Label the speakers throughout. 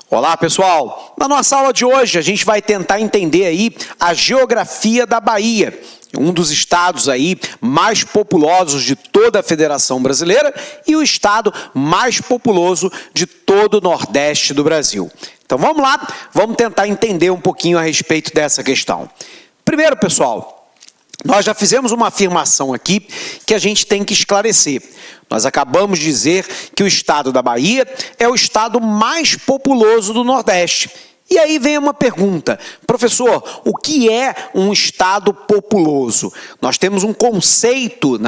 Speaker 1: Olá, pessoal! Na nossa aula de hoje, a gente vai tentar entender aí a geografia da Bahia, um dos estados aí mais populosos de toda a Federação Brasileira e o estado mais populoso de todo o Nordeste do Brasil. Então vamos lá, vamos tentar entender um pouquinho a respeito dessa questão. Primeiro, pessoal, nós já fizemos uma afirmação aqui que a gente tem que esclarecer. Nós acabamos de dizer que o estado da Bahia é o estado mais populoso do Nordeste. E aí vem uma pergunta, professor, o que é um estado populoso? Nós temos um conceito,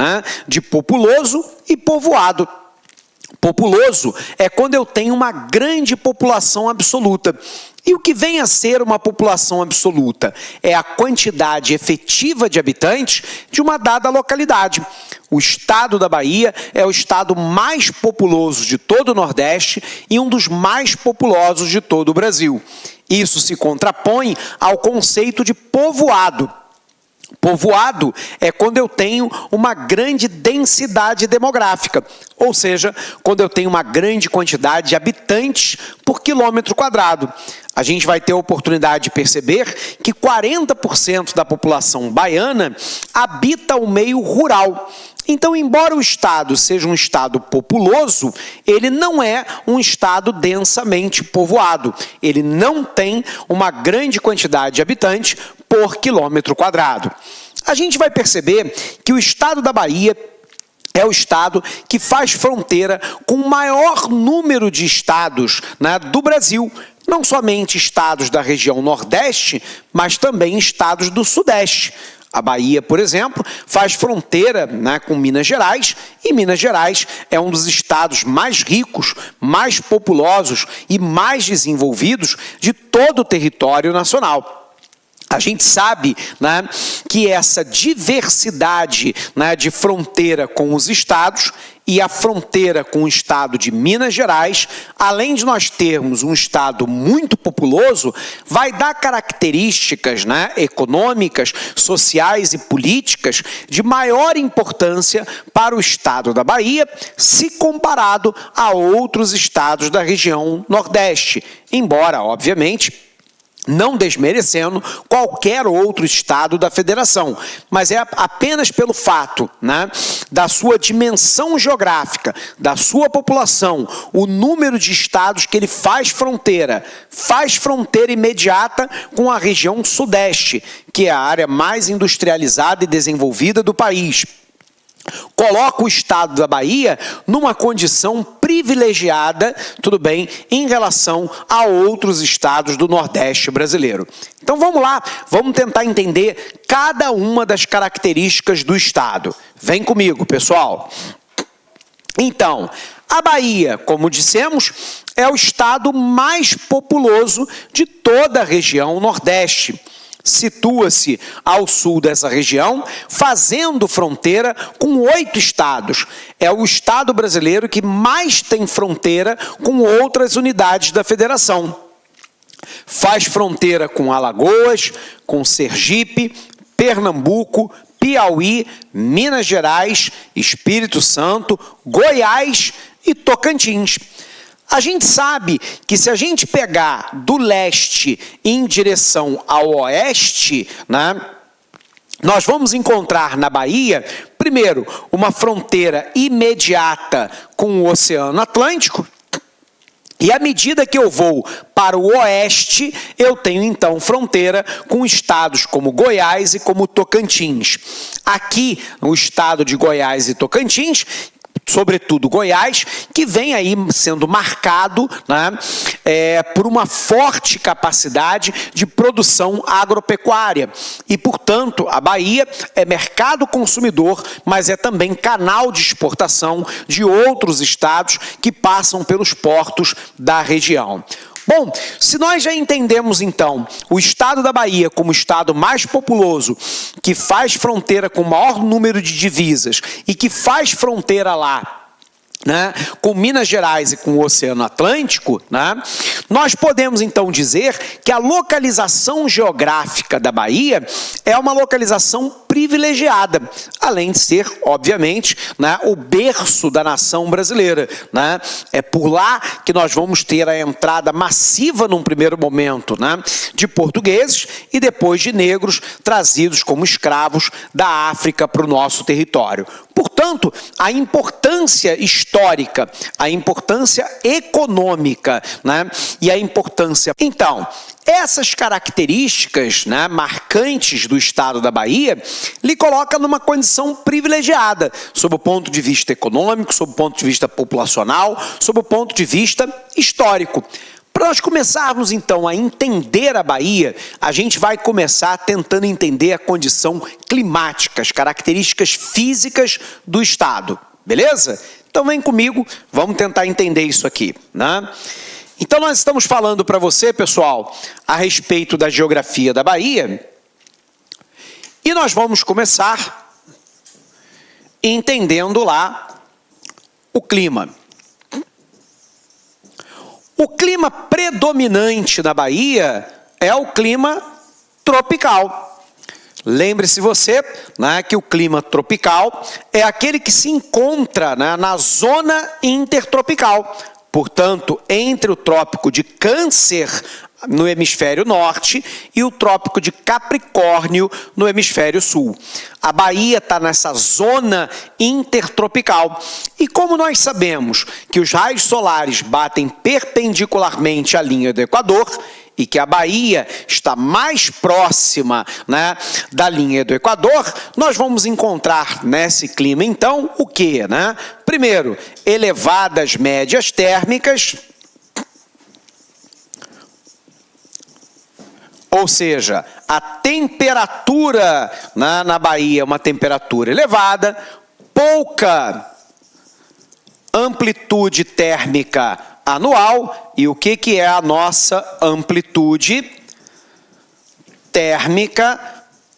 Speaker 1: de populoso e povoado. Populoso é quando eu tenho uma grande população absoluta. E o que vem a ser uma população absoluta? É a quantidade efetiva de habitantes de uma dada localidade. O estado da Bahia é o estado mais populoso de todo o Nordeste e um dos mais populosos de todo o Brasil. Isso se contrapõe ao conceito de povoado. Povoado é quando eu tenho uma grande densidade demográfica, ou seja, quando eu tenho uma grande quantidade de habitantes por quilômetro quadrado. A gente vai ter a oportunidade de perceber que 40% da população baiana habita o meio rural. Então, embora o estado seja um estado populoso, ele não é um estado densamente povoado. Ele não tem uma grande quantidade de habitantes por quilômetro quadrado. A gente vai perceber que o estado da Bahia é o estado que faz fronteira com o maior número de estados do Brasil. Não somente estados da região Nordeste, mas também estados do Sudeste. A Bahia, por exemplo, faz fronteira com Minas Gerais, e Minas Gerais é um dos estados mais ricos, mais populosos e mais desenvolvidos de todo o território nacional. A gente sabe que essa diversidade de fronteira com os estados e a fronteira com o estado de Minas Gerais, além de nós termos um estado muito populoso, vai dar características econômicas, sociais e políticas de maior importância para o estado da Bahia, se comparado a outros estados da região Nordeste, embora, obviamente, não desmerecendo qualquer outro estado da federação, mas é apenas pelo fato da sua dimensão geográfica, da sua população, o número de estados que ele faz fronteira imediata com a região Sudeste, que é a área mais industrializada e desenvolvida do país. Coloca o estado da Bahia numa condição privilegiada, em relação a outros estados do Nordeste brasileiro. Então vamos lá, vamos tentar entender cada uma das características do estado. Vem comigo, pessoal. Então, a Bahia, como dissemos, é o estado mais populoso de toda a região Nordeste. Situa-se ao sul dessa região, fazendo fronteira com 8 estados. É o estado brasileiro que mais tem fronteira com outras unidades da federação. Faz fronteira com Alagoas, com Sergipe, Pernambuco, Piauí, Minas Gerais, Espírito Santo, Goiás e Tocantins. A gente sabe que se a gente pegar do leste em direção ao oeste, nós vamos encontrar na Bahia, primeiro, uma fronteira imediata com o Oceano Atlântico, e à medida que eu vou para o oeste, eu tenho então fronteira com estados como Goiás e como Tocantins. Aqui, no estado de Goiás e Tocantins, sobretudo Goiás, que vem aí sendo marcado por uma forte capacidade de produção agropecuária. E, portanto, a Bahia é mercado consumidor, mas é também canal de exportação de outros estados que passam pelos portos da região. Bom, se nós já entendemos, então, o estado da Bahia como o estado mais populoso, que faz fronteira com o maior número de divisas e que faz fronteira lá, com Minas Gerais e com o Oceano Atlântico, nós podemos, então, dizer que a localização geográfica da Bahia é uma localização privilegiada privilegiada, além de ser, obviamente, né, o berço da nação brasileira, né? É por lá que nós vamos ter a entrada massiva num primeiro momento, né, de portugueses e depois de negros trazidos como escravos da África para o nosso território. Portanto, a importância histórica, a importância econômica, né, e a importância... Então, essas características, né, marcantes do estado da Bahia lhe coloca numa condição privilegiada, sob o ponto de vista econômico, sob o ponto de vista populacional, sob o ponto de vista histórico. Para nós começarmos, então, a entender a Bahia, a gente vai começar tentando entender a condição climática, as características físicas do estado, beleza? Então vem comigo, vamos tentar entender isso aqui, né? Então nós estamos falando para você, pessoal, a respeito da geografia da Bahia, e nós vamos começar entendendo lá o clima. O clima predominante na Bahia é o clima tropical. Lembre-se você, né, que o clima tropical é aquele que se encontra, né, na zona intertropical. Portanto, entre o trópico de Câncer, no hemisfério norte, e o trópico de Capricórnio, no hemisfério sul. A Bahia está nessa zona intertropical. E como nós sabemos que os raios solares batem perpendicularmente à linha do Equador, e que a Bahia está mais próxima, né, da linha do Equador, nós vamos encontrar nesse clima, então, o quê, né? Primeiro, elevadas médias térmicas, ou seja, a temperatura, né, na Bahia é uma temperatura elevada, pouca amplitude térmica anual. E o que é a nossa amplitude térmica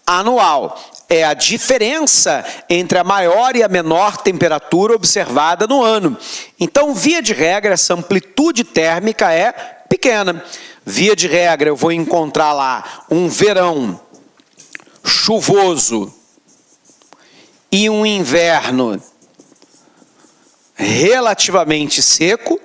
Speaker 1: anual? É a diferença entre a maior e a menor temperatura observada no ano. Então, via de regra, essa amplitude térmica é pequena. Via de regra, eu vou encontrar lá um verão chuvoso e um inverno relativamente seco.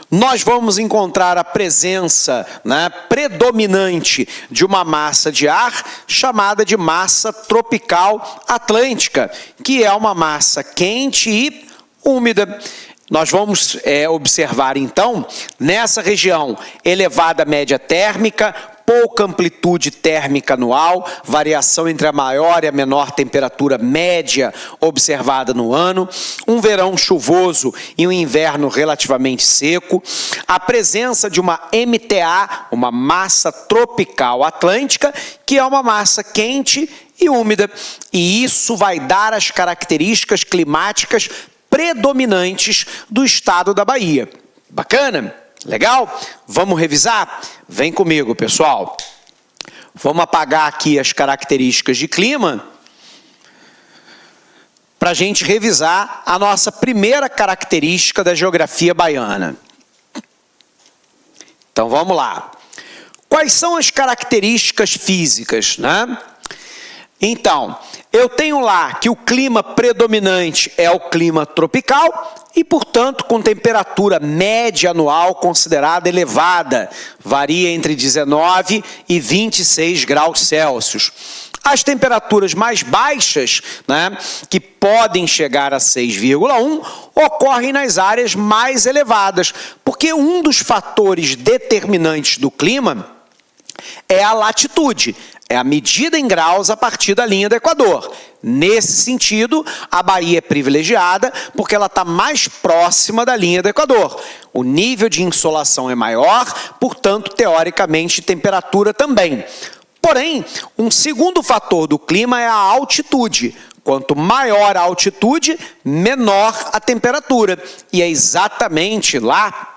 Speaker 1: Nós vamos encontrar a presença, né, predominante de uma massa de ar chamada de massa tropical atlântica, que é uma massa quente e úmida. Nós vamos observar, então, nessa região, elevada média térmica, pouca amplitude térmica anual, variação entre a maior e a menor temperatura média observada no ano, um verão chuvoso e um inverno relativamente seco, a presença de uma MTA, uma massa tropical atlântica, que é uma massa quente e úmida, e isso vai dar as características climáticas predominantes do estado da Bahia. Bacana? Legal? Vamos revisar? Vem comigo, pessoal. Vamos apagar aqui as características de clima para a gente revisar a nossa primeira característica da geografia baiana. Então, vamos lá. Quais são as características físicas, né? Então, eu tenho lá que o clima predominante é o clima tropical e, portanto, com temperatura média anual considerada elevada, varia entre 19 e 26 graus Celsius. As temperaturas mais baixas, né, que podem chegar a 6,1, ocorrem nas áreas mais elevadas, porque um dos fatores determinantes do clima é a latitude, é a medida em graus a partir da linha do Equador. Nesse sentido, a Bahia é privilegiada porque ela está mais próxima da linha do Equador. O nível de insolação é maior, portanto, teoricamente, temperatura também. Porém, um segundo fator do clima é a altitude. Quanto maior a altitude, menor a temperatura. E é exatamente lá,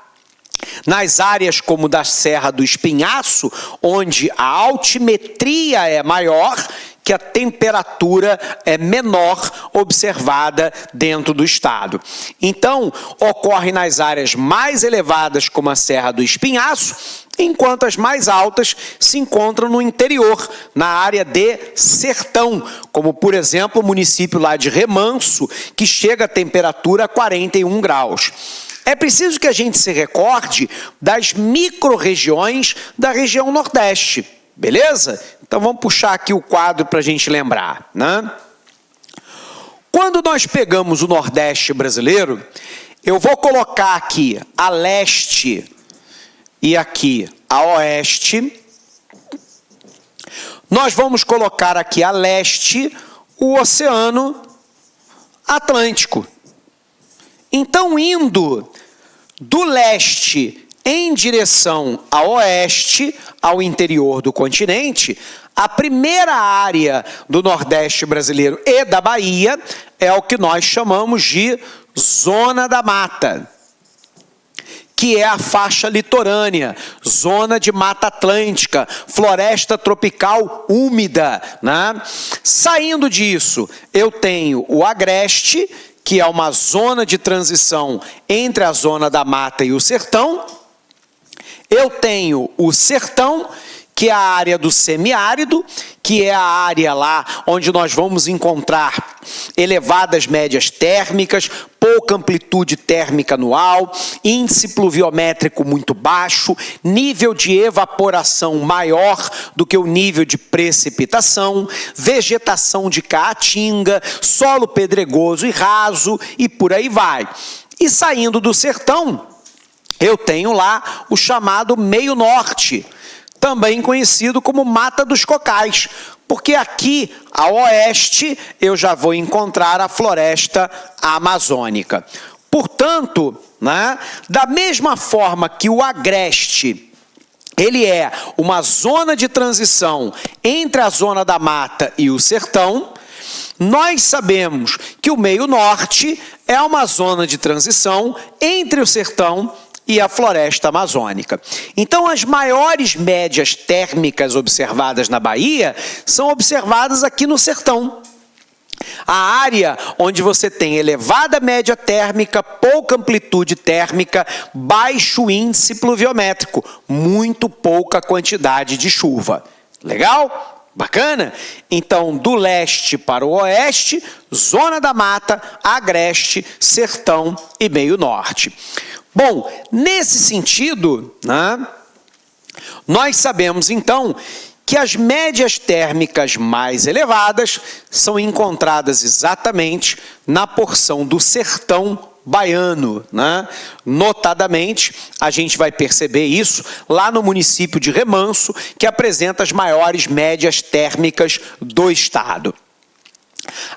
Speaker 1: nas áreas como da Serra do Espinhaço, onde a altimetria é maior, que a temperatura é menor observada dentro do estado. Então, ocorre nas áreas mais elevadas, como a Serra do Espinhaço, enquanto as mais altas se encontram no interior, na área de sertão, como, por exemplo, o município lá de Remanso, que chega a temperatura a 41 graus. É preciso que a gente se recorde das micro-regiões da região Nordeste, beleza? Então vamos puxar aqui o quadro para a gente lembrar, né? Quando nós pegamos o Nordeste brasileiro, eu vou colocar aqui a leste e aqui a oeste. Nós vamos colocar aqui a leste o Oceano Atlântico. Então, indo do leste em direção ao oeste, ao interior do continente, a primeira área do Nordeste brasileiro e da Bahia é o que nós chamamos de Zona da Mata, que é a faixa litorânea, zona de Mata Atlântica, floresta tropical úmida, né? Saindo disso, eu tenho o Agreste, que é uma zona de transição entre a zona da mata e o sertão. Eu tenho o sertão, que é a área do semiárido, que é a área lá onde nós vamos encontrar elevadas médias térmicas, pouca amplitude térmica anual, índice pluviométrico muito baixo, nível de evaporação maior do que o nível de precipitação, vegetação de caatinga, solo pedregoso e raso e por aí vai. E saindo do sertão, eu tenho lá o chamado meio norte, também conhecido como Mata dos Cocais, porque aqui, ao oeste, eu já vou encontrar a floresta amazônica. Portanto, né, da mesma forma que o Agreste, ele é uma zona de transição entre a zona da mata e o sertão, nós sabemos que o meio norte é uma zona de transição entre o sertão e a floresta amazônica. Então, as maiores médias térmicas observadas na Bahia são observadas aqui no sertão. A área onde você tem elevada média térmica, pouca amplitude térmica, baixo índice pluviométrico, muito pouca quantidade de chuva. Legal? Bacana? Então, do leste para o oeste, zona da mata, agreste, sertão e meio norte. Bom, nesse sentido, né, nós sabemos então que as médias térmicas mais elevadas são encontradas exatamente na porção do sertão baiano, né? Notadamente, a gente vai perceber isso lá no município de Remanso, que apresenta as maiores médias térmicas do estado.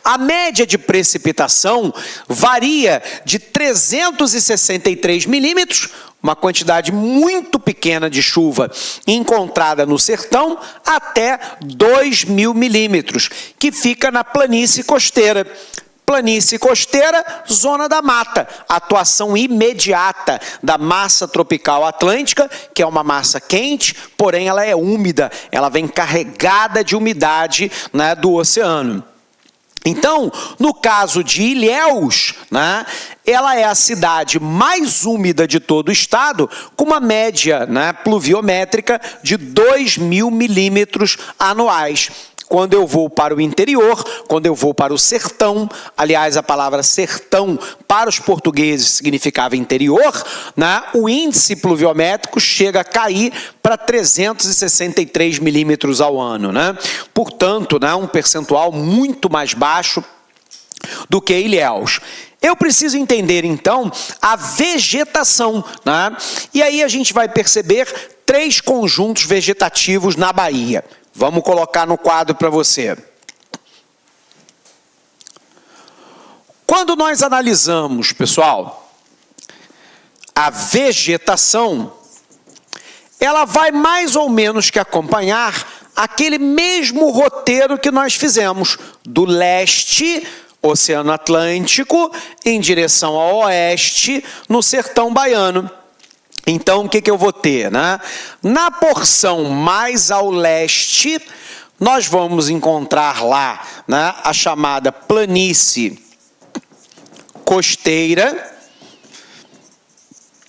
Speaker 1: A média de precipitação varia de 363 milímetros, uma quantidade muito pequena de chuva encontrada no sertão, até 2.000 milímetros, que fica na planície costeira. Planície costeira, zona da mata, atuação imediata da massa tropical atlântica, que é uma massa quente, porém ela é úmida, ela vem carregada de umidade, né, do oceano. Então, no caso de Ilhéus, né, ela é a cidade mais úmida de todo o estado, com uma média, né, pluviométrica de 2.000 milímetros anuais. Quando eu vou para o interior, quando eu vou para o sertão, aliás, a palavra sertão para os portugueses significava interior, né? O índice pluviométrico chega a cair para 363 milímetros ao ano, né? Portanto, né, um percentual muito mais baixo do que Ilhéus. Eu preciso entender, então, a vegetação, né? E aí a gente vai perceber 3 conjuntos vegetativos na Bahia. Vamos colocar no quadro para você. Quando nós analisamos, pessoal, a vegetação, ela vai mais ou menos que acompanhar aquele mesmo roteiro que nós fizemos, do leste, Oceano Atlântico, em direção ao oeste, no sertão baiano. Então, o que eu vou ter, né? Na porção mais ao leste, nós vamos encontrar lá, né, a chamada planície costeira,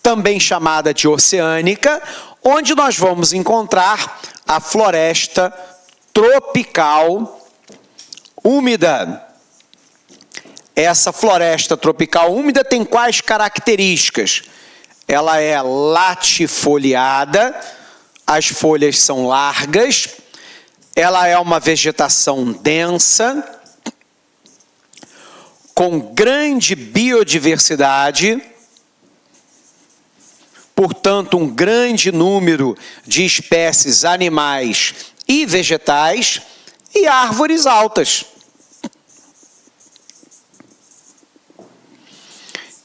Speaker 1: também chamada de oceânica, onde nós vamos encontrar a floresta tropical úmida. Essa floresta tropical úmida tem quais características? Ela é latifoliada, as folhas são largas, ela é uma vegetação densa, com grande biodiversidade, portanto, um grande número de espécies animais e vegetais e árvores altas.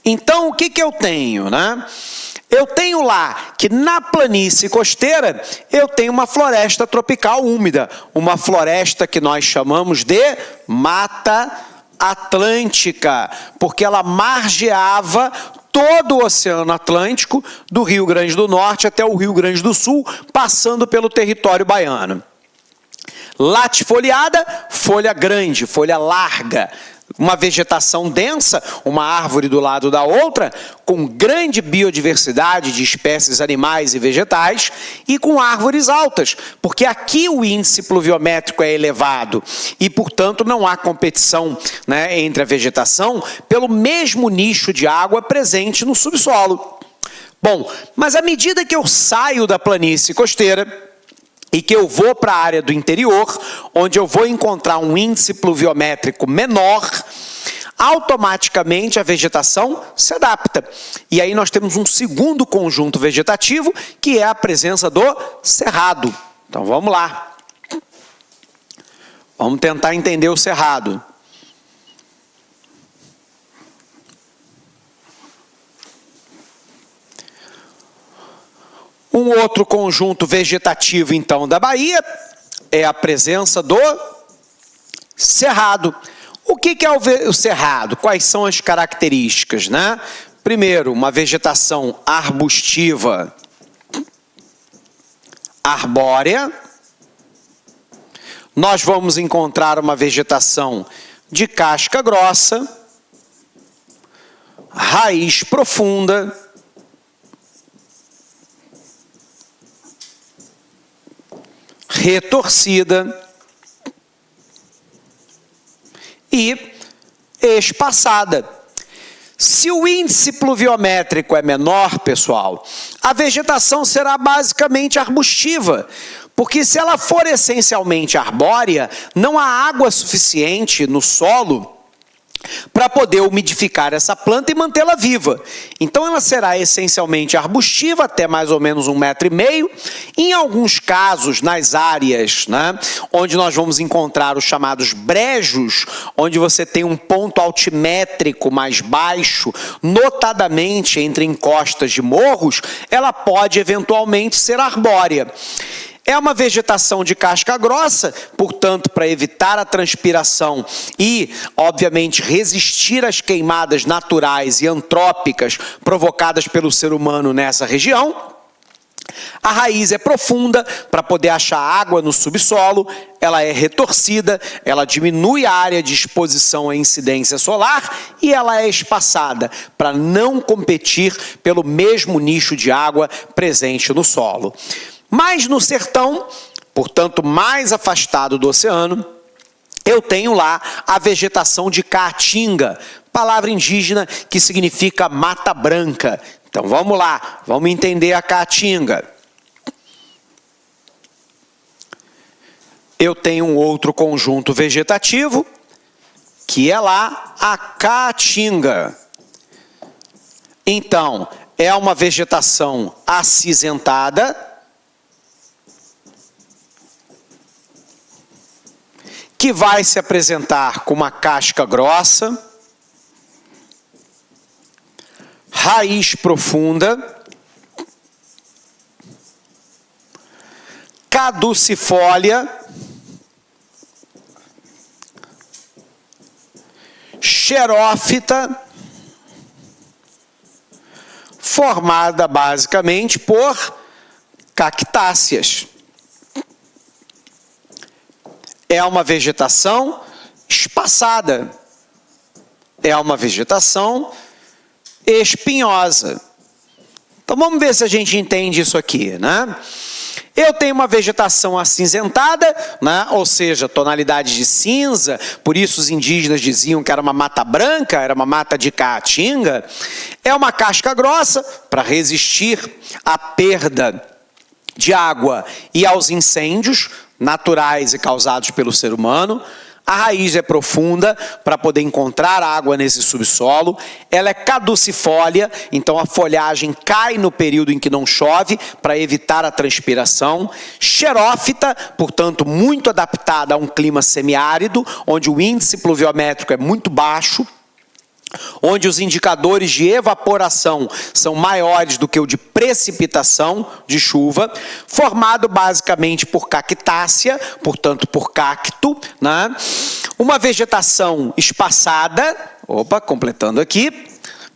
Speaker 1: Então, o que eu tenho, né? Eu tenho lá que na planície costeira eu tenho uma floresta tropical úmida, uma floresta que nós chamamos de Mata Atlântica, porque ela margeava todo o Oceano Atlântico, do Rio Grande do Norte até o Rio Grande do Sul, passando pelo território baiano. Latifoliada, folha grande, folha larga, uma vegetação densa, uma árvore do lado da outra, com grande biodiversidade de espécies animais e vegetais e com árvores altas, porque aqui o índice pluviométrico é elevado e, portanto, não há competição, né, entre a vegetação pelo mesmo nicho de água presente no subsolo. Bom, mas à medida que eu saio da planície costeira e que eu vou para a área do interior, onde eu vou encontrar um índice pluviométrico menor, automaticamente a vegetação se adapta. E aí nós temos um segundo conjunto vegetativo, que é a presença do cerrado. Então vamos lá. Vamos tentar entender o cerrado. Um outro conjunto vegetativo, então, da Bahia é a presença do cerrado. O que é o cerrado? Quais são as características, né? Primeiro, uma vegetação arbustiva arbórea. Nós vamos encontrar uma vegetação de casca grossa, raiz profunda, retorcida e espaçada. Se o índice pluviométrico é menor, pessoal, a vegetação será basicamente arbustiva, porque se ela for essencialmente arbórea, não há água suficiente no solo para poder umidificar essa planta e mantê-la viva. Então ela será essencialmente arbustiva, até mais ou menos 1,5 m. Em alguns casos, nas áreas, né, onde nós vamos encontrar os chamados brejos, onde você tem um ponto altimétrico mais baixo, notadamente entre encostas de morros, ela pode eventualmente ser arbórea. É uma vegetação de casca grossa, portanto, para evitar a transpiração e, obviamente, resistir às queimadas naturais e antrópicas provocadas pelo ser humano nessa região. A raiz é profunda para poder achar água no subsolo, ela é retorcida, ela diminui a área de exposição à incidência solar e ela é espaçada para não competir pelo mesmo nicho de água presente no solo. Mas no sertão, portanto mais afastado do oceano, eu tenho lá a vegetação de caatinga, palavra indígena que significa mata branca. Então vamos lá, vamos entender a caatinga. Eu tenho um outro conjunto vegetativo, que é lá a caatinga. Então, é uma vegetação acinzentada, que vai se apresentar com uma casca grossa, raiz profunda, caducifólia, xerófita, formada basicamente por cactáceas. é uma vegetação espaçada, é uma vegetação espinhosa. Então vamos ver se a gente entende isso aqui, né? Eu tenho uma vegetação acinzentada, né? Ou seja, tonalidade de cinza, por isso os indígenas diziam que era uma mata branca, era uma mata de caatinga. É uma casca grossa para resistir à perda de água e aos incêndios naturais e causados pelo ser humano. A raiz é profunda para poder encontrar água nesse subsolo. Ela é caducifólia, então a folhagem cai no período em que não chove para evitar a transpiração. Xerófita, portanto, muito adaptada a um clima semiárido, onde o índice pluviométrico é muito baixo, onde os indicadores de evaporação são maiores do que o de precipitação de chuva, formado basicamente por cactácea, portanto por cacto, né? Uma vegetação espaçada, completando aqui,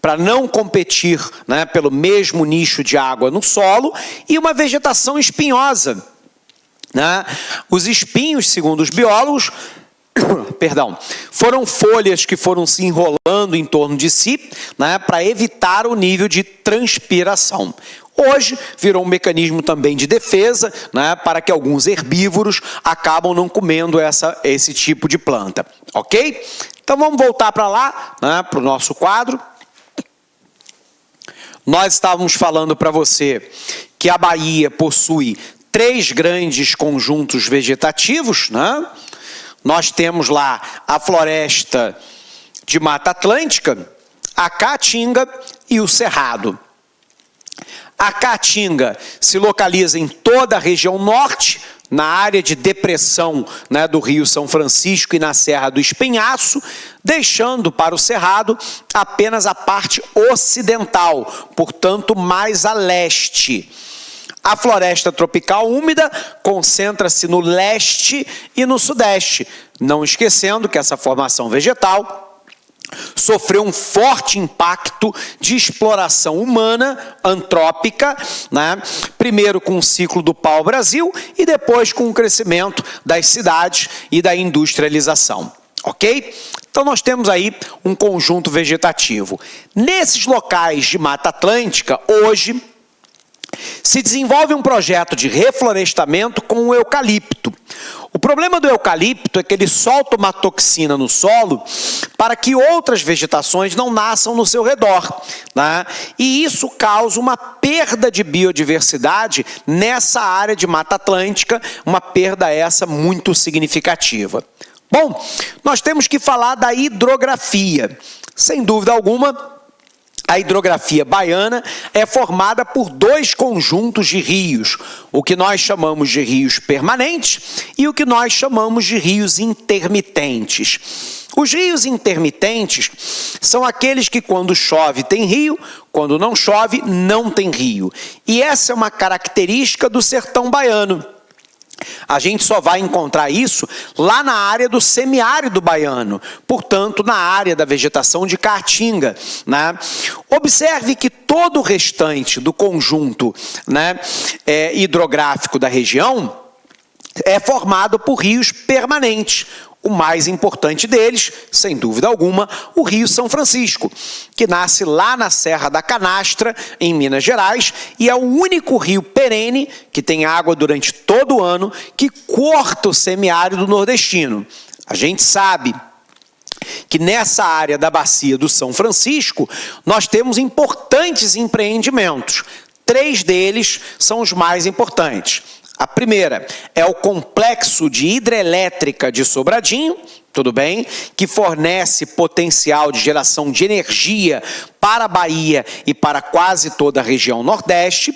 Speaker 1: para não competir, né, pelo mesmo nicho de água no solo, e uma vegetação espinhosa, né? Os espinhos, segundo os biólogos, foram folhas que foram se enrolando em torno de si, né, para evitar o nível de transpiração. Hoje virou um mecanismo também de defesa, né, para que alguns herbívoros acabam não comendo esse tipo de planta, ok? Então vamos voltar para lá, né, para o nosso quadro. Nós estávamos falando para você que a Bahia possui 3 grandes conjuntos vegetativos, né? Nós temos lá a floresta de Mata Atlântica, a Caatinga e o Cerrado. A Caatinga se localiza em toda a região norte, na área de depressão, né, do Rio São Francisco e na Serra do Espinhaço, deixando para o Cerrado apenas a parte ocidental, portanto mais a leste. A floresta tropical úmida concentra-se no leste e no sudeste, não esquecendo que essa formação vegetal sofreu um forte impacto de exploração humana, antrópica, né? Primeiro com o ciclo do pau-brasil e depois com o crescimento das cidades e da industrialização. Ok? Então nós temos aí um conjunto vegetativo. Nesses locais de Mata Atlântica, hoje, se desenvolve um projeto de reflorestamento com o eucalipto. O problema do eucalipto é que ele solta uma toxina no solo para que outras vegetações não nasçam no seu redor, né? E isso causa uma perda de biodiversidade nessa área de Mata Atlântica, uma perda essa muito significativa. Bom, nós temos que falar da hidrografia. Sem dúvida alguma, a hidrografia baiana é formada por 2 conjuntos de rios, o que nós chamamos de rios permanentes e o que nós chamamos de rios intermitentes. Os rios intermitentes são aqueles que quando chove tem rio, quando não chove não tem rio. E essa é uma característica do sertão baiano. A gente só vai encontrar isso lá na área do semiárido baiano, portanto, na área da vegetação de caatinga, né? Observe que todo o restante do conjunto, né, hidrográfico da região é formado por rios permanentes. O mais importante deles, sem dúvida alguma, o Rio São Francisco, que nasce lá na Serra da Canastra, em Minas Gerais, e é o único rio perene, que tem água durante todo o ano, que corta o semiárido nordestino. A gente sabe que nessa área da bacia do São Francisco, nós temos importantes empreendimentos. 3 deles são os mais importantes. A primeira é o complexo de hidrelétrica de Sobradinho, tudo bem, que fornece potencial de geração de energia para a Bahia e para quase toda a região Nordeste.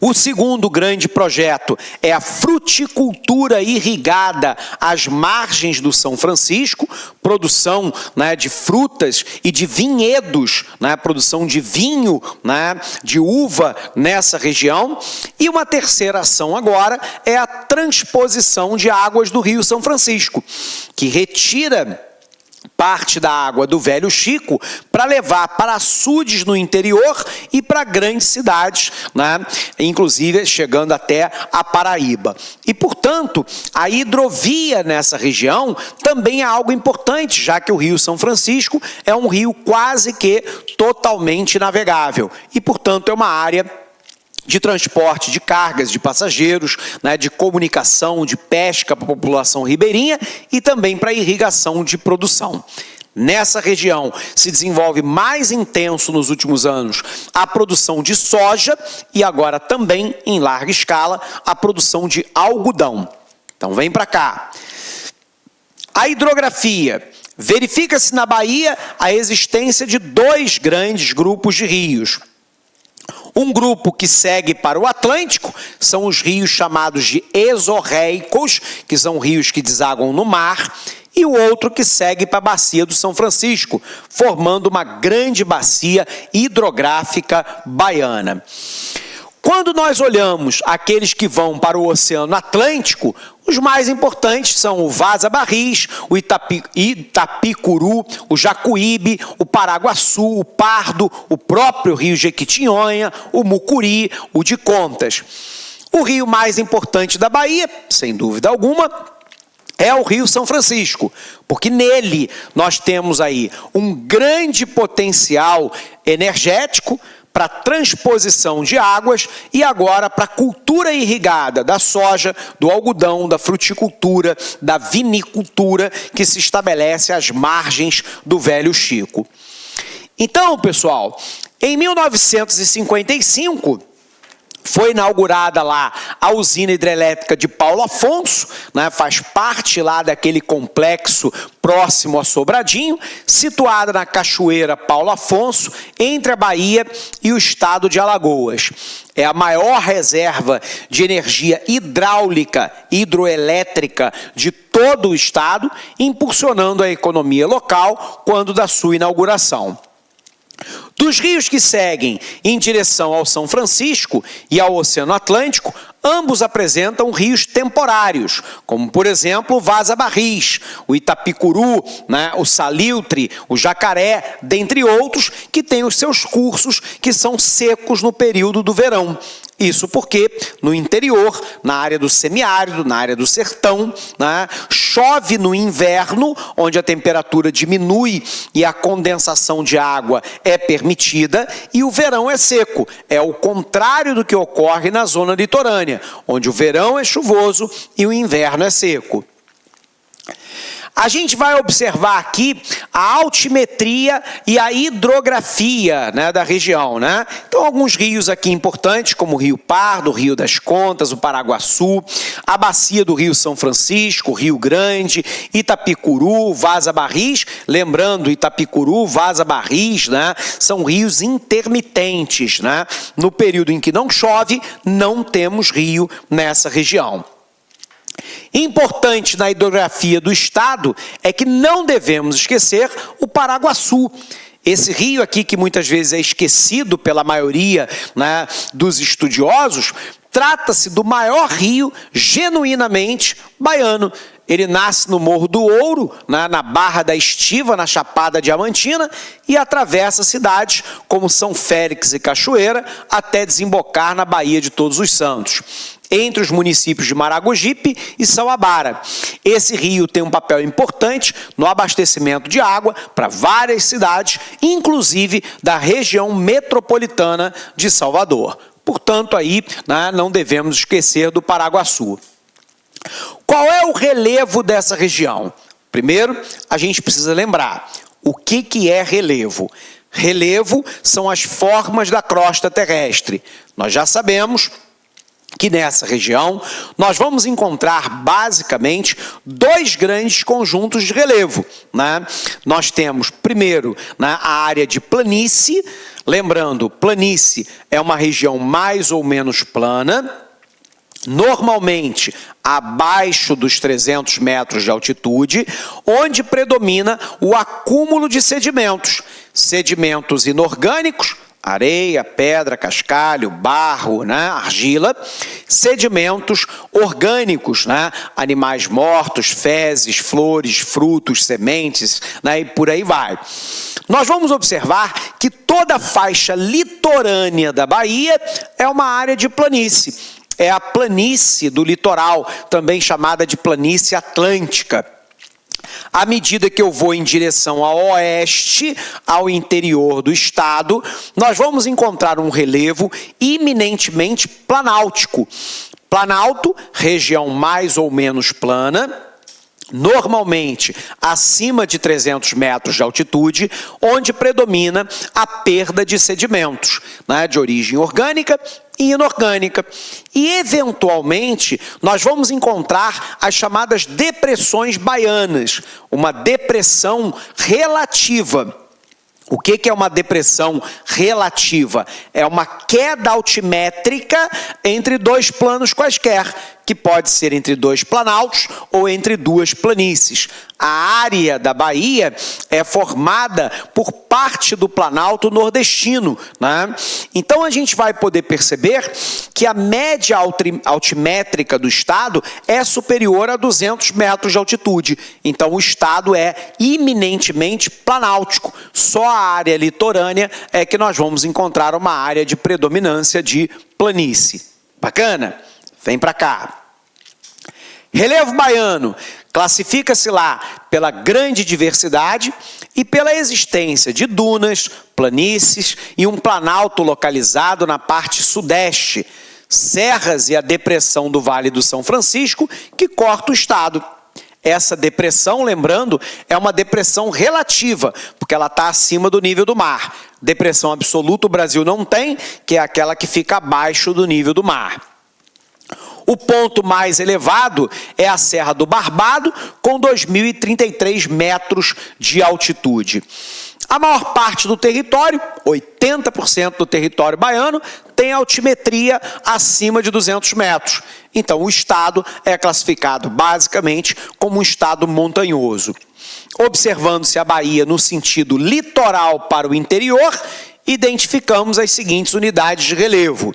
Speaker 1: O segundo grande projeto é a fruticultura irrigada às margens do São Francisco, produção, né, de frutas e de vinhedos, né, produção de vinho, né, de uva nessa região. E uma terceira ação agora é a transposição de águas do Rio São Francisco, que retira parte da água do Velho Chico para levar para açudes no interior e para grandes cidades, né? Inclusive chegando até a Paraíba. E, portanto, a hidrovia nessa região também é algo importante, já que o Rio São Francisco é um rio quase que totalmente navegável e, portanto, é uma área de transporte de cargas, de passageiros, né, de comunicação, de pesca para a população ribeirinha e também para irrigação de produção. Nessa região se desenvolve mais intenso nos últimos anos a produção de soja e agora também, em larga escala, a produção de algodão. Então vem para cá. A hidrografia. Verifica-se na Bahia a existência de 2 grandes grupos de rios. Um grupo que segue para o Atlântico são os rios chamados de exorreicos, que são rios que desaguam no mar, e o outro que segue para a bacia do São Francisco, formando uma grande bacia hidrográfica baiana. Quando nós olhamos aqueles que vão para o Oceano Atlântico, os mais importantes são o Vaza Barris, o Itapicuru, o Jacuíbe, o Paraguaçu, o Pardo, o próprio Rio Jequitinhonha, o Mucuri, o de Contas. O rio mais importante da Bahia, sem dúvida alguma, é o Rio São Francisco, porque nele nós temos aí um grande potencial energético para transposição de águas e agora para a cultura irrigada da soja, do algodão, da fruticultura, da vinicultura que se estabelece às margens do Velho Chico. Então, pessoal, em 1955... foi inaugurada lá a usina hidrelétrica de Paulo Afonso, né, faz parte lá daquele complexo próximo a Sobradinho, situada na Cachoeira Paulo Afonso, entre a Bahia e o estado de Alagoas. É a maior reserva de energia hidráulica, hidroelétrica de todo o estado, impulsionando a economia local quando da sua inauguração. Dos rios que seguem em direção ao São Francisco e ao Oceano Atlântico, ambos apresentam rios temporários, como, por exemplo, o Vaza Barris, o Itapicuru, né, o Saliltre, o Jacaré, dentre outros, que têm os seus cursos que são secos no período do verão. Isso porque no interior, na área do semiárido, na área do sertão, né, chove no inverno, onde a temperatura diminui e a condensação de água é permitida, e o verão é seco. É o contrário do que ocorre na zona litorânea, onde o verão é chuvoso e o inverno é seco. A gente vai observar aqui a altimetria e a hidrografia, né, da região, né? Então, alguns rios aqui importantes, como o Rio Pardo, o Rio das Contas, o Paraguaçu, a bacia do Rio São Francisco, Rio Grande, Itapicuru, Vaza Barris. Lembrando, Itapicuru, Vaza Barris, né, são rios intermitentes, né? No período em que não chove, não temos rio nessa região. Importante na hidrografia do estado é que não devemos esquecer o Paraguaçu. Esse rio aqui, que muitas vezes é esquecido pela maioria, né, dos estudiosos, trata-se do maior rio genuinamente baiano. Ele nasce no Morro do Ouro, né, na Barra da Estiva, na Chapada Diamantina, e atravessa cidades como São Félix e Cachoeira, até desembocar na Baía de Todos os Santos, entre os municípios de Maragogipe e Sauabara. Esse rio tem um papel importante no abastecimento de água para várias cidades, inclusive da região metropolitana de Salvador. Portanto, aí, né, não devemos esquecer do Paraguaçu. Qual é o relevo dessa região? Primeiro, a gente precisa lembrar o que é relevo. Relevo são as formas da crosta terrestre. Nós já sabemos que nessa região nós vamos encontrar basicamente 2 grandes conjuntos de relevo, né? Nós temos, primeiro, né, a área de planície. Lembrando, planície é uma região mais ou menos plana, normalmente abaixo dos 300 metros de altitude, onde predomina o acúmulo de sedimentos inorgânicos, areia, pedra, cascalho, barro, né, argila, sedimentos orgânicos, né, animais mortos, fezes, flores, frutos, sementes, né, e por aí vai. Nós vamos observar que toda a faixa litorânea da Bahia é uma área de planície. É a planície do litoral, também chamada de planície atlântica. À medida que eu vou em direção ao oeste, ao interior do estado, nós vamos encontrar um relevo eminentemente planáltico. Planalto, região mais ou menos plana, normalmente acima de 300 metros de altitude, onde predomina a perda de sedimentos, né, de origem orgânica e inorgânica. E, eventualmente, nós vamos encontrar as chamadas depressões baianas, uma depressão relativa. O que é uma depressão relativa? É uma queda altimétrica entre dois planos quaisquer, que pode ser entre dois planaltos ou entre duas planícies. A área da Bahia é formada por parte do planalto nordestino, né? Então a gente vai poder perceber que a média altimétrica do estado é superior a 200 metros de altitude. Então o estado é eminentemente planáltico. Só a área litorânea é que nós vamos encontrar uma área de predominância de planície. Bacana? Vem para cá. Relevo baiano classifica-se lá pela grande diversidade e pela existência de dunas, planícies e um planalto localizado na parte sudeste, serras e a depressão do Vale do São Francisco, que corta o estado. Essa depressão, lembrando, é uma depressão relativa, porque ela está acima do nível do mar. Depressão absoluta o Brasil não tem, que é aquela que fica abaixo do nível do mar. O ponto mais elevado é a Serra do Barbado, com 2.033 metros de altitude. A maior parte do território, 80% do território baiano, tem altimetria acima de 200 metros. Então, o estado é classificado basicamente como um estado montanhoso. Observando-se a Bahia no sentido litoral para o interior, identificamos as seguintes unidades de relevo.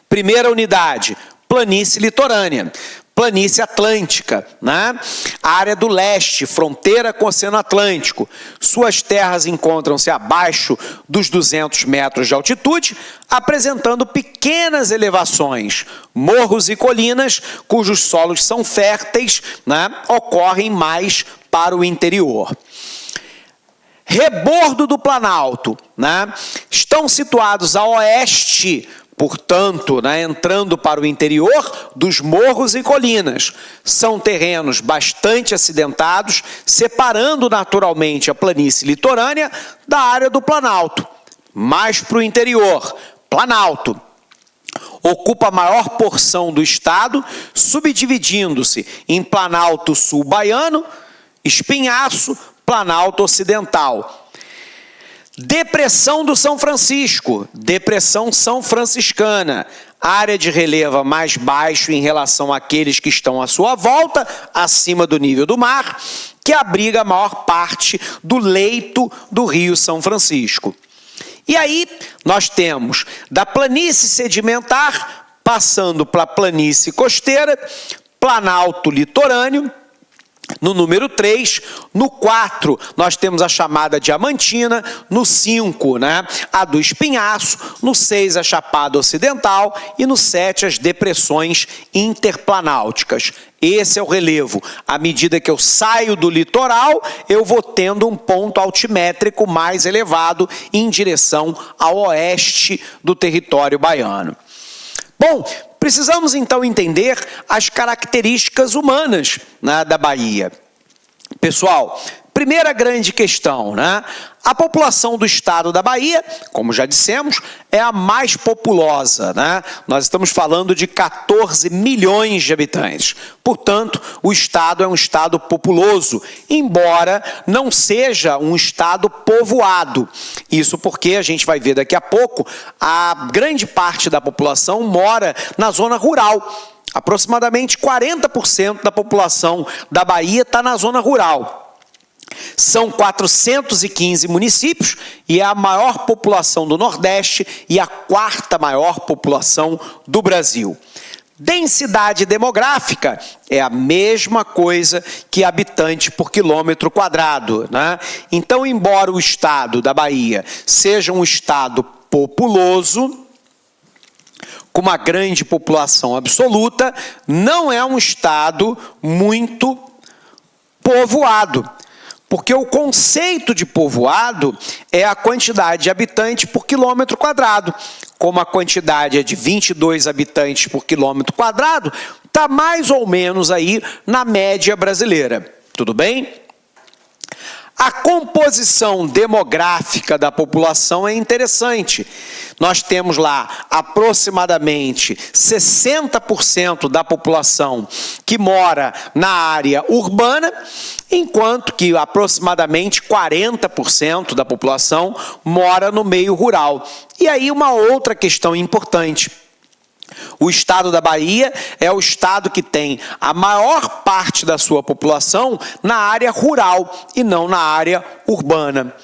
Speaker 1: Primeira unidade, planície litorânea, planície atlântica, né? Área do leste, fronteira com o Oceano Atlântico. Suas terras encontram-se abaixo dos 200 metros de altitude, apresentando pequenas elevações, morros e colinas, cujos solos são férteis, né? Ocorrem mais para o interior. Rebordo do Planalto, né? Estão situados a oeste, portanto, né, entrando para o interior dos morros e colinas. São terrenos bastante acidentados, separando naturalmente a planície litorânea da área do Planalto. Mais para o interior, Planalto ocupa a maior porção do estado, subdividindo-se em Planalto Sul Baiano, Espinhaço, Planalto Ocidental. Depressão do São Francisco, depressão são franciscana, área de relevo mais baixo em relação àqueles que estão à sua volta, acima do nível do mar, que abriga a maior parte do leito do Rio São Francisco. E aí nós temos da planície sedimentar, passando para a planície costeira, planalto litorâneo. No número 3, no 4, nós temos a chamada Diamantina, no 5, né, a do Espinhaço, no 6, a Chapada Ocidental e no 7, as depressões interplanáuticas. Esse é o relevo. À medida que eu saio do litoral, eu vou tendo um ponto altimétrico mais elevado em direção ao oeste do território baiano. Bom, precisamos então entender as características humanas, né, da Bahia. Pessoal, primeira grande questão, né? A população do estado da Bahia, como já dissemos, é a mais populosa, né? Nós estamos falando de 14 milhões de habitantes. Portanto, o estado é um estado populoso, embora não seja um estado povoado. Isso porque a gente vai ver daqui a pouco, a grande parte da população mora na zona rural. Aproximadamente 40% da população da Bahia está na zona rural. São 415 municípios e é a maior população do Nordeste e a quarta maior população do Brasil. Densidade demográfica é a mesma coisa que habitante por quilômetro quadrado, né? Então, embora o estado da Bahia seja um estado populoso, com uma grande população absoluta, não é um estado muito povoado. Porque o conceito de povoado é a quantidade de habitantes por quilômetro quadrado. Como a quantidade é de 22 habitantes por quilômetro quadrado, está mais ou menos aí na média brasileira. Tudo bem? A composição demográfica da população é interessante. Nós temos lá aproximadamente 60% da população que mora na área urbana, enquanto que aproximadamente 40% da população mora no meio rural. E aí uma outra questão importante. O estado da Bahia é o estado que tem a maior parte da sua população na área rural e não na área urbana.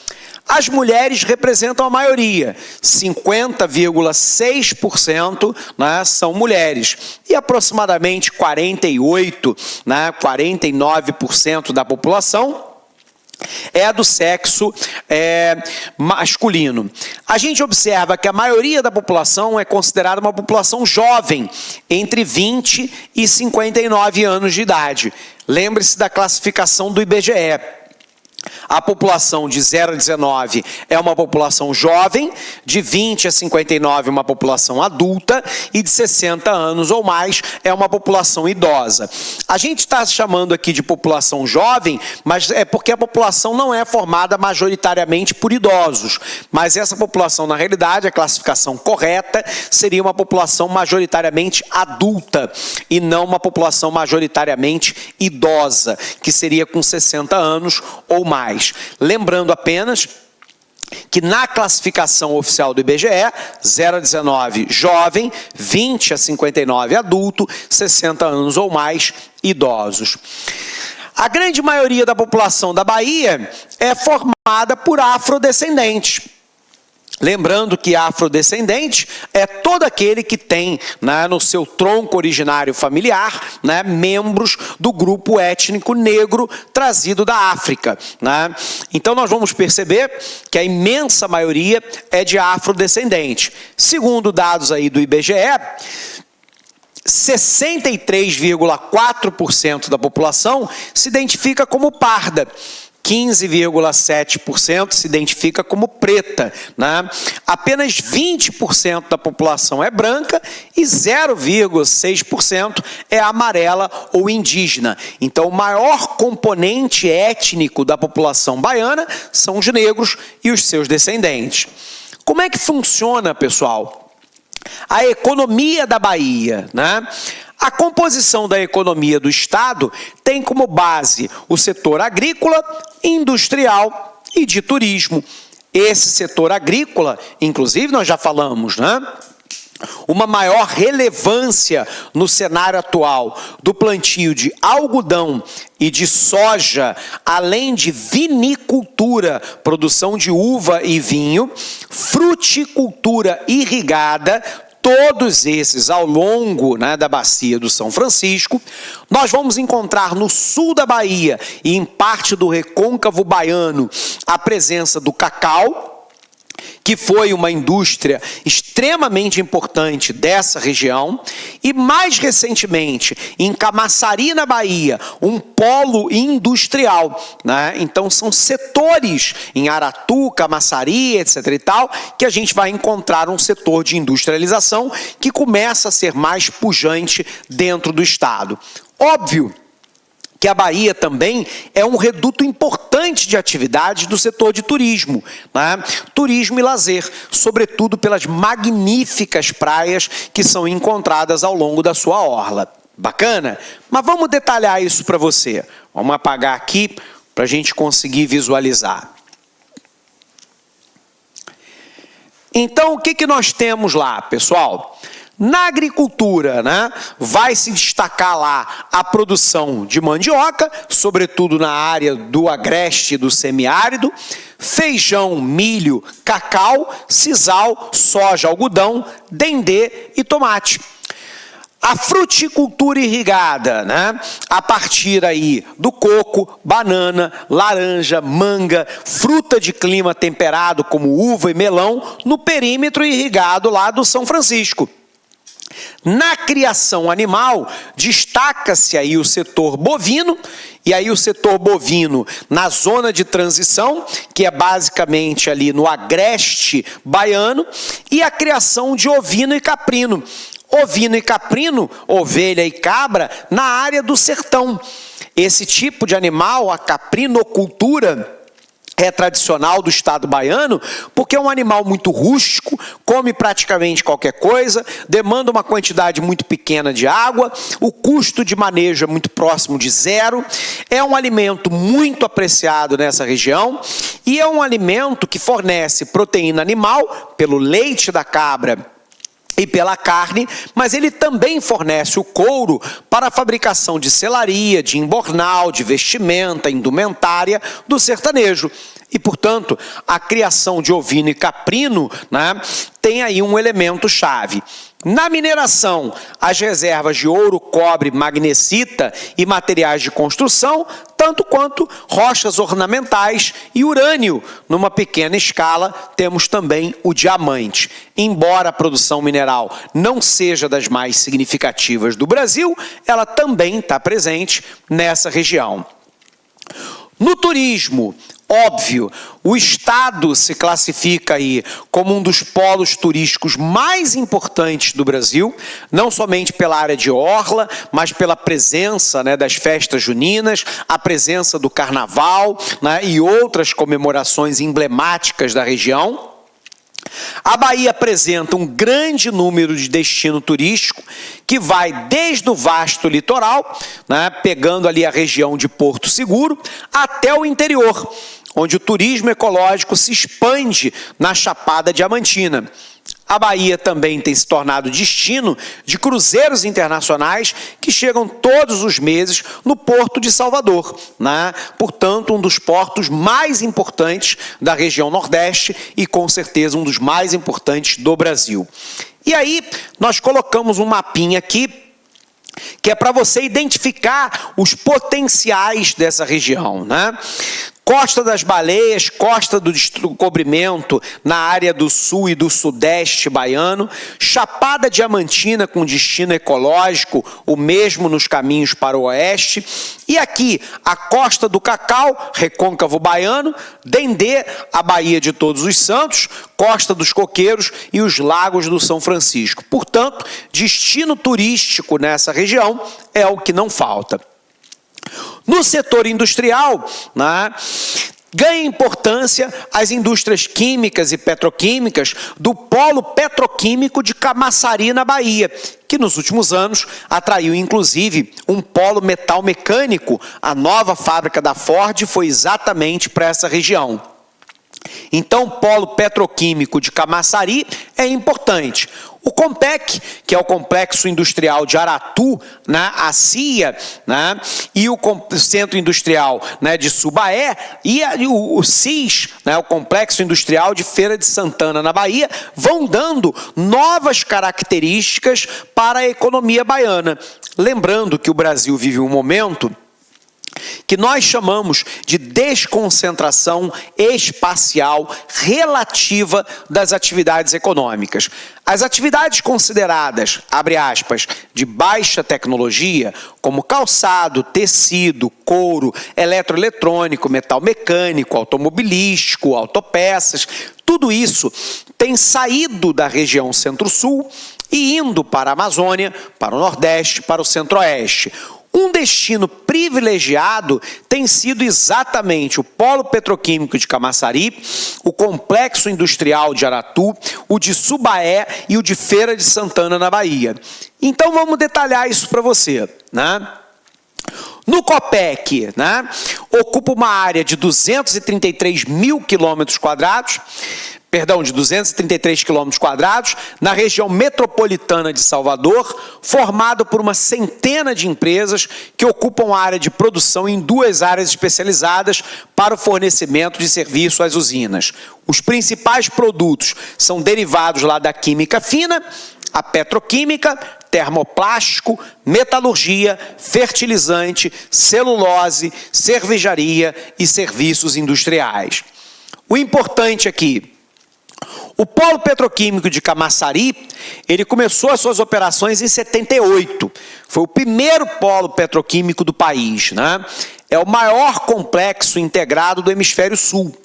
Speaker 1: As mulheres representam a maioria, 50,6%, né, são mulheres, e aproximadamente 49% da população é do sexo masculino. A gente observa que a maioria da população é considerada uma população jovem, entre 20 e 59 anos de idade. Lembre-se da classificação do IBGE. A população de 0 a 19 é uma população jovem, de 20 a 59 é uma população adulta e de 60 anos ou mais é uma população idosa. A gente está chamando aqui de população jovem, mas é porque a população não é formada majoritariamente por idosos. Mas essa população, na realidade, a classificação correta seria uma população majoritariamente adulta e não uma população majoritariamente idosa, que seria com 60 anos ou mais. Lembrando apenas que na classificação oficial do IBGE, 0 a 19 jovem, 20 a 59 adulto, 60 anos ou mais idosos. A grande maioria da população da Bahia é formada por afrodescendentes. Lembrando que afrodescendente é todo aquele que tem, né, no seu tronco originário familiar, né, membros do grupo étnico negro trazido da África, né? Então nós vamos perceber que a imensa maioria é de afrodescendente. Segundo dados aí do IBGE, 63,4% da população se identifica como parda. 15,7% se identifica como preta, né? Apenas 20% da população é branca e 0,6% é amarela ou indígena. Então, o maior componente étnico da população baiana são os negros e os seus descendentes. Como é que funciona, pessoal, a economia da Bahia, né? A composição da economia do estado tem como base o setor agrícola, industrial e de turismo. Esse setor agrícola, inclusive nós já falamos, né? Uma maior relevância no cenário atual do plantio de algodão e de soja, além de vinicultura, produção de uva e vinho, fruticultura irrigada, todos esses ao longo, né, da bacia do São Francisco. Nós vamos encontrar no sul da Bahia e em parte do recôncavo baiano a presença do cacau, que foi uma indústria extremamente importante dessa região, e mais recentemente, em Camaçari, na Bahia, um polo industrial, né? Então são setores em Aratu, Camaçari, etc. e tal, que a gente vai encontrar um setor de industrialização que começa a ser mais pujante dentro do estado. Óbvio que a Bahia também é um reduto importante de atividades do setor de turismo, né? Turismo e lazer, sobretudo pelas magníficas praias que são encontradas ao longo da sua orla. Bacana? Mas vamos detalhar isso para você. Vamos apagar aqui para a gente conseguir visualizar. Então, o que nós temos lá, pessoal? Na agricultura, né, vai se destacar lá a produção de mandioca, sobretudo na área do agreste e do semiárido, feijão, milho, cacau, sisal, soja, algodão, dendê e tomate. A fruticultura irrigada, né? A partir aí do coco, banana, laranja, manga, fruta de clima temperado como uva e melão, no perímetro irrigado lá do São Francisco. Na criação animal, destaca-se aí o setor bovino, e aí o setor bovino na zona de transição, que é basicamente ali no agreste baiano, e a criação de ovino e caprino. Ovino e caprino, ovelha e cabra, na área do sertão. Esse tipo de animal, a caprinocultura, é tradicional do estado baiano, porque é um animal muito rústico, come praticamente qualquer coisa, demanda uma quantidade muito pequena de água, o custo de manejo é muito próximo de zero, é um alimento muito apreciado nessa região e é um alimento que fornece proteína animal pelo leite da cabra e pela carne, mas ele também fornece o couro para a fabricação de selaria, de embornal, de vestimenta, indumentária do sertanejo. E, portanto, a criação de ovino e caprino, né, tem aí um elemento chave. Na mineração, as reservas de ouro, cobre, magnesita e materiais de construção, tanto quanto rochas ornamentais e urânio. Numa pequena escala, temos também o diamante. Embora a produção mineral não seja das mais significativas do Brasil, ela também está presente nessa região. No turismo, óbvio, o estado se classifica aí como um dos polos turísticos mais importantes do Brasil, não somente pela área de orla, mas pela presença, né, das festas juninas, a presença do carnaval, né, e outras comemorações emblemáticas da região. A Bahia apresenta um grande número de destino turístico que vai desde o vasto litoral, né, pegando ali a região de Porto Seguro, até o interior, onde o turismo ecológico se expande na Chapada Diamantina. A Bahia também tem se tornado destino de cruzeiros internacionais que chegam todos os meses no Porto de Salvador, né? Portanto, um dos portos mais importantes da região Nordeste e, com certeza, um dos mais importantes do Brasil. E aí, nós colocamos um mapinha aqui, que é para você identificar os potenciais dessa região, né? Costa das Baleias, Costa do Descobrimento, na área do sul e do sudeste baiano, Chapada Diamantina com destino ecológico, o mesmo nos caminhos para o oeste, e aqui a Costa do Cacau, recôncavo baiano, Dendê, a Baía de Todos os Santos, Costa dos Coqueiros e os Lagos do São Francisco. Portanto, destino turístico nessa região é o que não falta. No setor industrial, né, ganha importância as indústrias químicas e petroquímicas do polo petroquímico de Camaçari, na Bahia, que nos últimos anos atraiu inclusive um polo metal mecânico. A nova fábrica da Ford foi exatamente para essa região. Então, o polo petroquímico de Camaçari é importante. O Compec, que é o Complexo Industrial de Aratu, né, a CIA, né, e o Centro Industrial, né, de Subaé, e o CIS, né, o Complexo Industrial de Feira de Santana, na Bahia, vão dando novas características para a economia baiana. Lembrando que o Brasil vive um momento que nós chamamos de desconcentração espacial relativa das atividades econômicas. As atividades consideradas, abre aspas, de baixa tecnologia, como calçado, tecido, couro, eletroeletrônico, metal mecânico, automobilístico, autopeças, tudo isso tem saído da região Centro-Sul e indo para a Amazônia, para o Nordeste, para o Centro-Oeste. Um destino privilegiado tem sido exatamente o polo petroquímico de Camaçari, o complexo industrial de Aratu, o de Subaé e o de Feira de Santana, na Bahia. Então vamos detalhar isso para você, né? No Copec, né, ocupa uma área de 233 mil quilômetros quadrados, de 233 quilômetros quadrados, na região metropolitana de Salvador, formado por uma centena de empresas que ocupam a área de produção em 2 áreas especializadas para o fornecimento de serviço às usinas. Os principais produtos são derivados lá da química fina, a petroquímica, termoplástico, metalurgia, fertilizante, celulose, cervejaria e serviços industriais. O importante aqui, o polo petroquímico de Camaçari, ele começou as suas operações em 78. Foi o primeiro polo petroquímico do país, né? É o maior complexo integrado do hemisfério sul.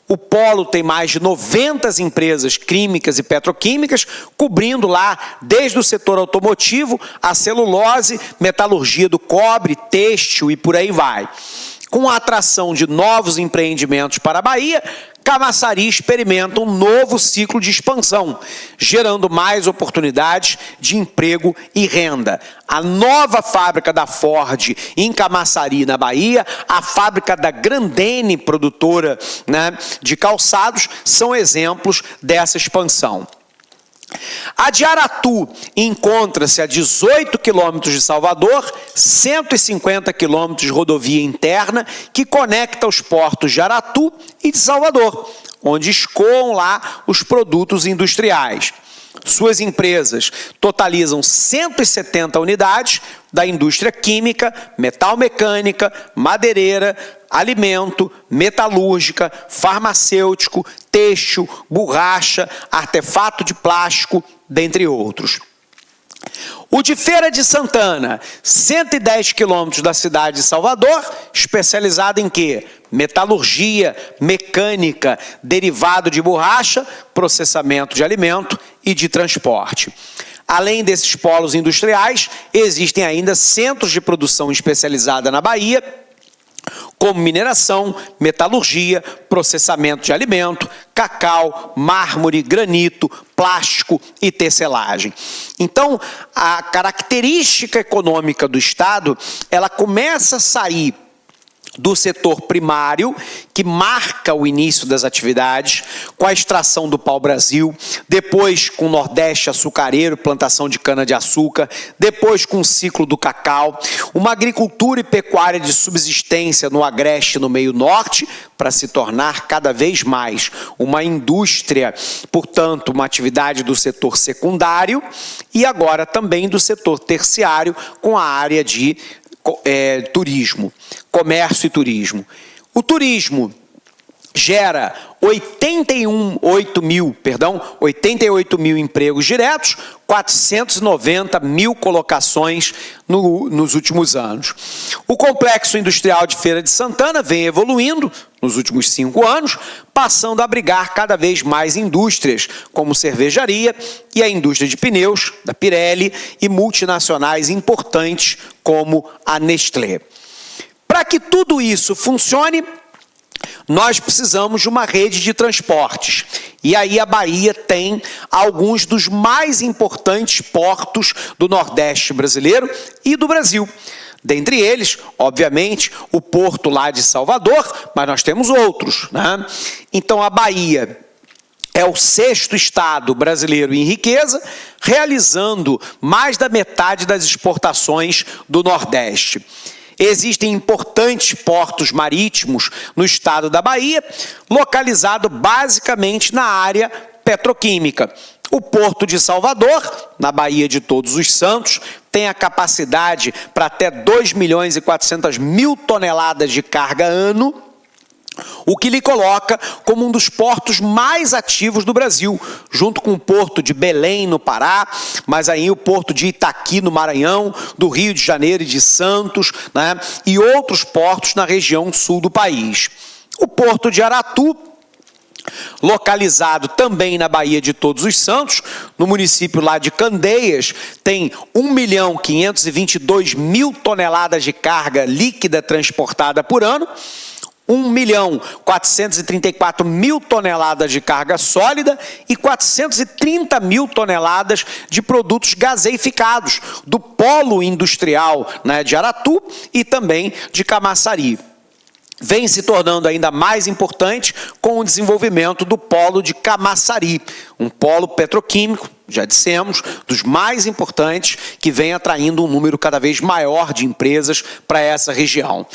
Speaker 1: O polo tem mais de 90 empresas químicas e petroquímicas, cobrindo lá desde o setor automotivo, a celulose, metalurgia do cobre, têxtil e por aí vai. Com a atração de novos empreendimentos para a Bahia, Camaçari experimenta um novo ciclo de expansão, gerando mais oportunidades de emprego e renda. A nova fábrica da Ford em Camaçari, na Bahia, a fábrica da Grandene, produtora, né, de calçados, são exemplos dessa expansão. A de Aratu encontra-se a 18 quilômetros de Salvador, 150 quilômetros de rodovia interna que conecta os portos de Aratu e de Salvador, onde escoam lá os produtos industriais. Suas empresas totalizam 170 unidades da indústria química, metal-mecânica, madeireira, alimento, metalúrgica, farmacêutico, têxtil, borracha, artefato de plástico, dentre outros. O de Feira de Santana, 110 quilômetros da cidade de Salvador, especializado em quê? Metalurgia, mecânica, derivado de borracha, processamento de alimento e de transporte. Além desses polos industriais, existem ainda centros de produção especializada na Bahia, como mineração, metalurgia, processamento de alimento, cacau, mármore, granito, plástico e tecelagem. Então, a característica econômica do Estado, ela começa a sair do setor primário, que marca o início das atividades, com a extração do pau-brasil, depois com o Nordeste açucareiro, plantação de cana-de-açúcar, depois com o ciclo do cacau, uma agricultura e pecuária de subsistência no Agreste e no meio-norte, para se tornar cada vez mais uma indústria, portanto, uma atividade do setor secundário, e agora também do setor terciário, com a área de turismo, comércio e turismo. O turismo gera 88 mil empregos diretos, 490 mil colocações nos últimos anos. O complexo industrial de Feira de Santana vem evoluindo nos últimos 5 anos, passando a abrigar cada vez mais indústrias, como cervejaria e a indústria de pneus, da Pirelli, e multinacionais importantes, como a Nestlé. Para que tudo isso funcione, nós precisamos de uma rede de transportes. E aí a Bahia tem alguns dos mais importantes portos do Nordeste brasileiro e do Brasil. Dentre eles, obviamente, o porto lá de Salvador, mas nós temos outros, né? Então a Bahia é o 6º estado brasileiro em riqueza, realizando mais da metade das exportações do Nordeste. Existem importantes portos marítimos no estado da Bahia, localizado basicamente na área petroquímica. O Porto de Salvador, na Baía de Todos os Santos, tem a capacidade para até 2.400.000 toneladas de carga ano, o que lhe coloca como um dos portos mais ativos do Brasil, junto com o Porto de Belém, no Pará, mas aí o Porto de Itaqui, no Maranhão, do Rio de Janeiro e de Santos, né, e outros portos na região sul do país. O Porto de Aratu, localizado também na Baía de Todos os Santos, no município lá de Candeias, tem 1.522.000 toneladas de carga líquida transportada por ano, 1.434.000 toneladas de carga sólida e 430.000 toneladas de produtos gaseificados do polo industrial, né, de Aratu e também de Camaçari. vem se tornando ainda mais importante com o desenvolvimento do polo de Camaçari, um polo petroquímico, já dissemos, dos mais importantes, que vem atraindo um número cada vez maior de empresas para essa região.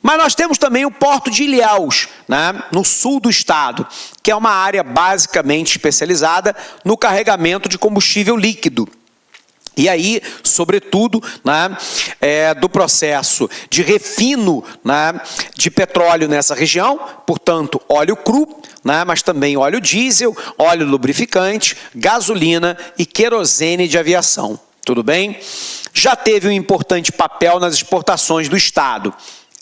Speaker 1: Mas nós temos também o Porto de Ilhéus, né, no sul do estado, que é uma área basicamente especializada no carregamento de combustível líquido. E aí, sobretudo, né, do processo de refino, né, de petróleo nessa região, portanto, óleo cru, né, mas também óleo diesel, óleo lubrificante, gasolina e querosene de aviação. Tudo bem? Já teve um importante papel nas exportações do estado.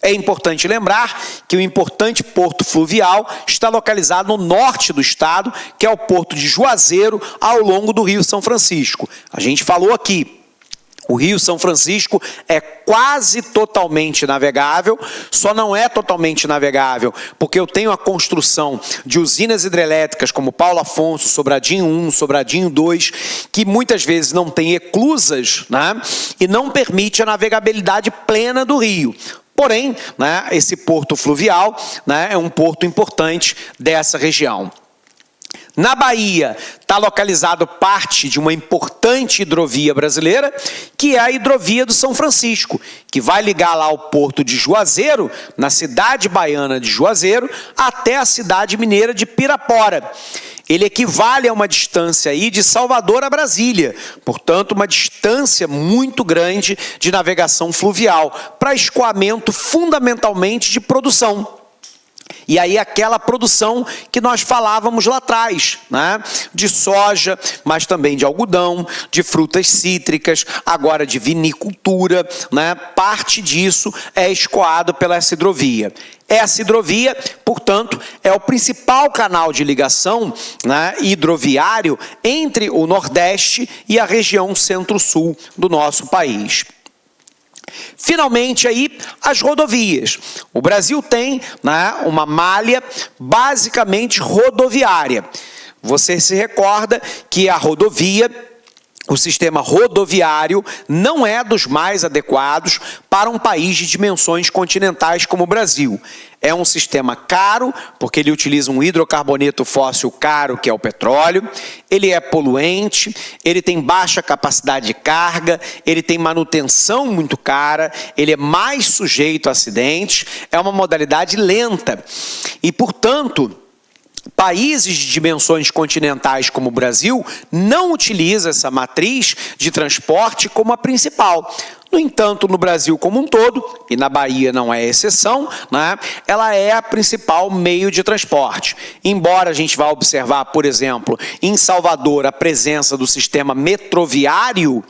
Speaker 1: É importante lembrar que o importante porto fluvial está localizado no norte do estado, que é o porto de Juazeiro, ao longo do Rio São Francisco. A gente falou aqui, o Rio São Francisco é quase totalmente navegável, só não é totalmente navegável porque eu tenho a construção de usinas hidrelétricas como Paulo Afonso, Sobradinho 1, Sobradinho 2, que muitas vezes não tem eclusas, né, e não permite a navegabilidade plena do rio. Porém, né, esse porto fluvial, né, é um porto importante dessa região. Na Bahia está localizado parte de uma importante hidrovia brasileira, que é a hidrovia do São Francisco, que vai ligar lá o porto de Juazeiro, na cidade baiana de Juazeiro, até a cidade mineira de Pirapora. Ele equivale a uma distância aí de Salvador a Brasília, portanto, uma distância muito grande de navegação fluvial, para escoamento fundamentalmente de produção. E aí aquela produção que nós falávamos lá atrás, né? De soja, mas também de algodão, de frutas cítricas, agora de vinicultura, né? Parte disso é escoado pela essa hidrovia. Essa hidrovia, portanto, é o principal canal de ligação, né, hidroviário entre o Nordeste e a região Centro-Sul do nosso país. Finalmente, aí, as rodovias. O Brasil tem, né, uma malha basicamente rodoviária. Você se recorda que a rodovia, o sistema rodoviário, não é dos mais adequados para um país de dimensões continentais como o Brasil. É um sistema caro, porque ele utiliza um hidrocarboneto fóssil caro, que é o petróleo. Ele é poluente, ele tem baixa capacidade de carga, ele tem manutenção muito cara, ele é mais sujeito a acidentes, é uma modalidade lenta. E, portanto, países de dimensões continentais como o Brasil não utilizam essa matriz de transporte como a principal. No entanto, no Brasil como um todo, e na Bahia não é exceção, né, ela é a principal meio de transporte. Embora a gente vá observar, por exemplo, em Salvador a presença do sistema metroviário,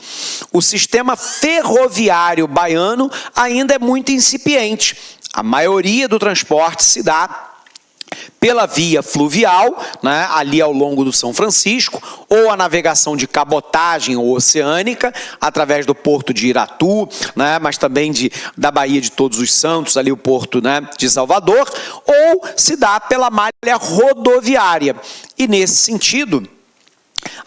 Speaker 1: o sistema ferroviário baiano ainda é muito incipiente. A maioria do transporte se dá pela via fluvial, né, ali ao longo do São Francisco, ou a navegação de cabotagem ou oceânica, através do porto de Iratu, né, mas também da Baía de Todos os Santos, ali o porto, né, de Salvador, ou se dá pela malha rodoviária. E nesse sentido,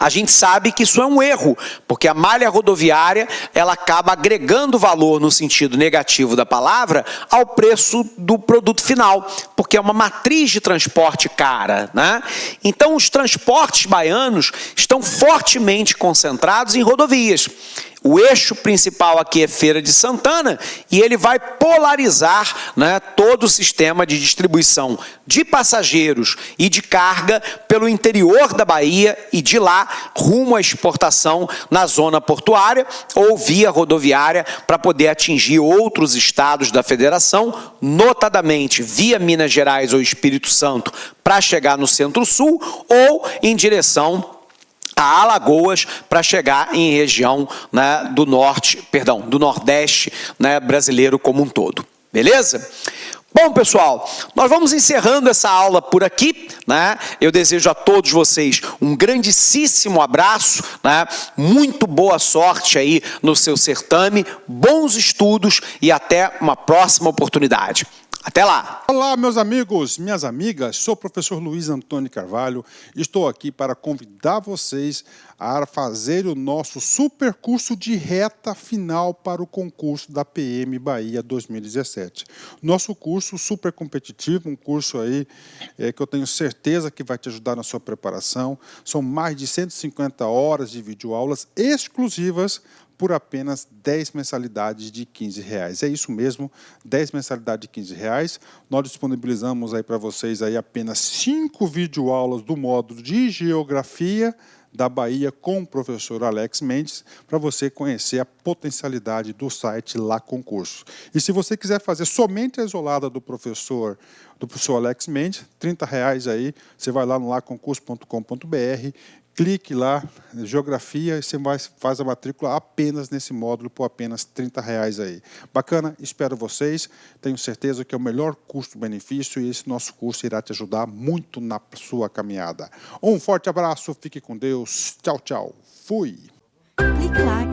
Speaker 1: a gente sabe que isso é um erro, porque a malha rodoviária ela acaba agregando valor no sentido negativo da palavra ao preço do produto final, porque é uma matriz de transporte cara, né? Então os transportes baianos estão fortemente concentrados em rodovias. O eixo principal aqui é Feira de Santana e ele vai polarizar, né, todo o sistema de distribuição de passageiros e de carga pelo interior da Bahia e de lá rumo à exportação na zona portuária ou via rodoviária para poder atingir outros estados da federação, notadamente via Minas Gerais ou Espírito Santo para chegar no Centro-Sul ou em direção a Alagoas para chegar em região, né, do Nordeste, né, brasileiro como um todo. Beleza? Bom, pessoal, nós vamos encerrando essa aula por aqui, né? Eu desejo a todos vocês um grandíssimo abraço, né? Muito boa sorte aí no seu certame, bons estudos e até uma próxima oportunidade. Até lá!
Speaker 2: Olá, meus amigos, minhas amigas, sou o professor Luiz Antônio Carvalho. Estou aqui para convidar vocês a fazer o nosso super curso de reta final para o concurso da PM Bahia 2017. Nosso curso super competitivo, um curso aí que eu tenho certeza que vai te ajudar na sua preparação. São mais de 150 horas de videoaulas exclusivas por apenas 10 mensalidades de R$15. É isso mesmo, 10 mensalidades de R$15. Nós disponibilizamos aí para vocês aí apenas 5 videoaulas do módulo de Geografia da Bahia com o professor Alex Mendes, para você conhecer a potencialidade do site Lá Concurso. E se você quiser fazer somente a isolada do professor Alex Mendes, R$30 aí, você vai lá no laconcurso.com.br, clique lá, Geografia, e você faz a matrícula apenas nesse módulo por apenas R$30 aí. Bacana? Espero vocês. Tenho certeza que é o melhor custo-benefício e esse nosso curso irá te ajudar muito na sua caminhada. Um forte abraço, fique com Deus. Tchau, tchau. Fui!
Speaker 3: Clique lá.